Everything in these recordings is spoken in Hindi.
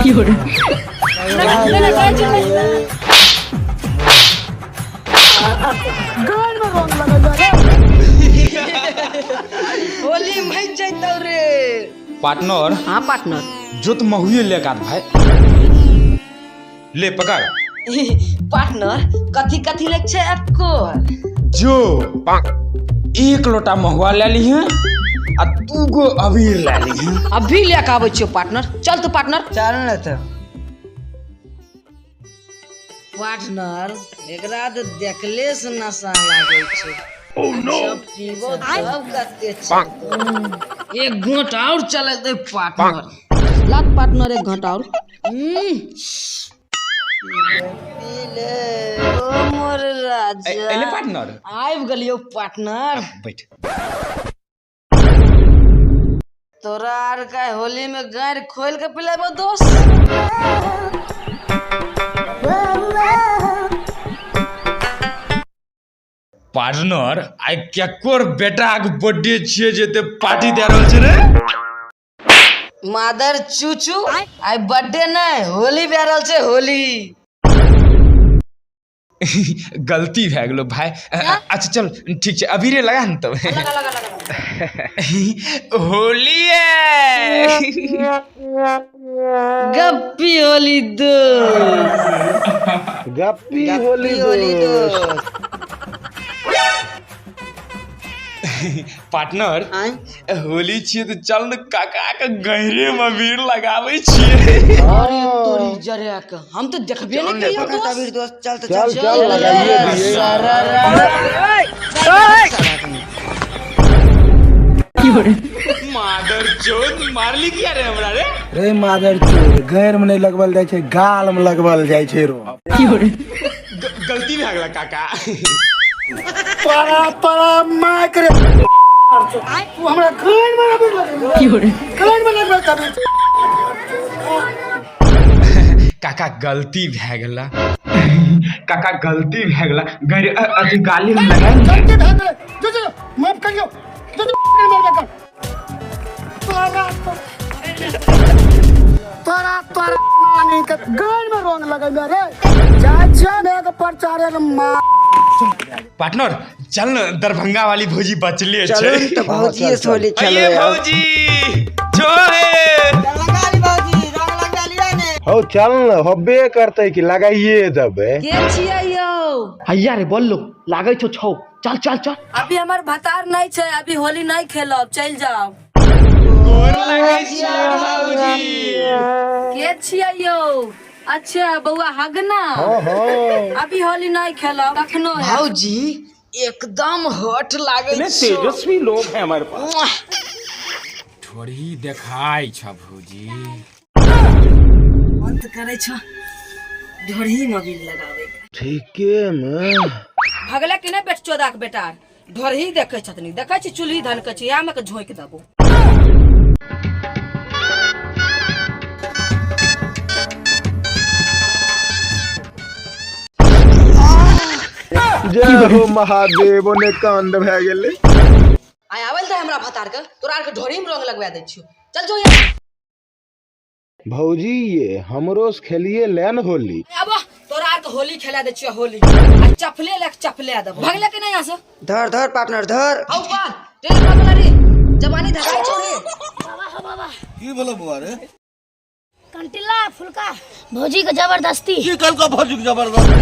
होली में जाइतो रे पार्टनर। हाँ पार्टनर। जो तो महुए ले का भाई ले पकड़। पार्टनर कथी कथी ले छे आपको? जो एक लोटा महुआ ले ली है आ तू गो अबीर ले ली है। अभी ले के आबै छियो पार्टनर। चल तो पार्टनर। चल न तो पार्टनर एकरा तो देखले से नशा लागे छे। जब पीबो तब कते छे। एक घूंट और चले दे पार्टनर। लात पार्टनर एक घूंट और। पीले ओ मोर राजा। एले पार्टनर आइब गेलियो पार्टनर। बैठ। तोरा आर का होली में गाड़ खोल के पिलाबो दोस्त। पार्टनर आई क्या कोर बेटा के बर्थडे छिए जेते पार्टी दे रहल छे रे। मादर चूचू आई बर्थडे नहीं होली बे रहल छे होली। गलती भए गेलो भाई। अच्छा चल ठीक छे अबीरे लगा न तब। होली है। गप्पी होली दो। गप्पी होली दो। पार्टनर होली छिए तो चल न काका के गहरे में अबीर लगाबै छिए। अरे तोरी जरिया के हम तो देखबे नहीं करियो तबीर दोस्त चल तो चल चल लगाइए दिए। मादर चोद मारली किया रे हमरा रे। रे मादर चोद गैर में नहीं लगवल जाय छे गाल में लगवल जाय छे रो। गलती भए गेला काका। परा मार करे तू हमरा गैर में लगवल गैर में लगवल तबीर। काका गलती भए गेला। काका गलती भए गेला गैर अथी गाली में लगा। जो माफ करियो जो मार कर। तोरा मानी के गैर में रंग लगल रे। चाचा ने के प्रचार मार। पार्टनर चल न दरभंगा वाली भौजी बचले छे। चलो तो भौजी सोली चलो ये भौजी जो है हो चल न होबे करते कि लगाइए देबे। के छियै यो? हैया रे बोल लो लागै छौ छौ। चल चल चल। अभी हमर भतार नहीं छे अभी होली नहीं खेलब चल जाओ। गोर लगै छी भौजी। के छियै यो? अच्छा बउआ हगना। अभी होली नहीं खेलब कखनो। भौजी एकदम हॉट लागे छो। तेजस्वी लोग है हमारे पास। थोड़ी देखाई छ भौजी। अंत करे छो ढोरही में भी लगावे। ठीके में भगला कि नहीं बेट चोदा के बेटा ढोरही देखे छतनी देखे छी चूल्ही धन के छी या में के झोंक देबो। जय हो महादेव ने कांड भए गेले। आय आवल त हमरा भतार के तोरा के ढोरही में रंग लगवा दे छियो। चल जो यहाँ। भौजी ये हमरो से खेलिए लेन होली। अब तोरा के होली खेला दे छियो होली। आ चपले लक चपले दे भगले के नहीं आसे। धर धर पार्टनर धर। औ बात तेरे पगला रे जवानी धगाई छो रे। बाबा की बोलो बुआ रे? कंटिला फुलका भौजी के जबरदस्ती की कल का भौजी की जबरदस्ती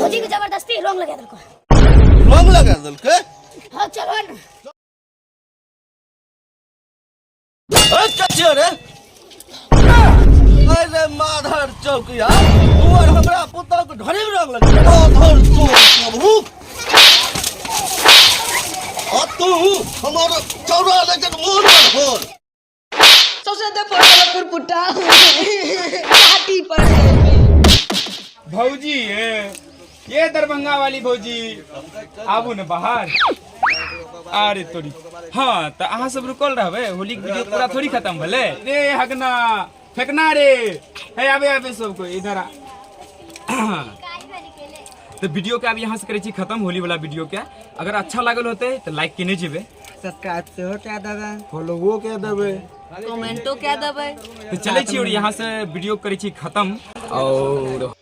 भौजी के जबरदस्ती रंग लगा देलको। रंग लगा देलके। हां चलो न। ए कच्चे रे। अरे माधर चौकिया और हमरा पुता को ढोरी में रंग लगा। माधर चौक रुक। आ तू हमारा चौरा लेकर मोर पर फोड़। सबसे दे पर पुटा पार्टी पर। भौजी ये दरभंगा वाली भौजी आबू न बाहर। अरे तोरी हाँ तो अहाँ सब रुकल रहबे होली के वीडियो पूरा थोड़ी खत्म भले रे हगना फेंकना रे है आबे आबे सबको इधर आ। तो वीडियो के अब यहाँ से करे छी खत्म होली वाला वीडियो के। अगर अच्छा लागल होते तो लाइक केने जेबे सब्सक्राइब से हो क्या देबे फॉलो वो क्या देबे। कमेंटो क्या दबाए तो चले छी और यहाँ से वीडियो करे छी खत्म और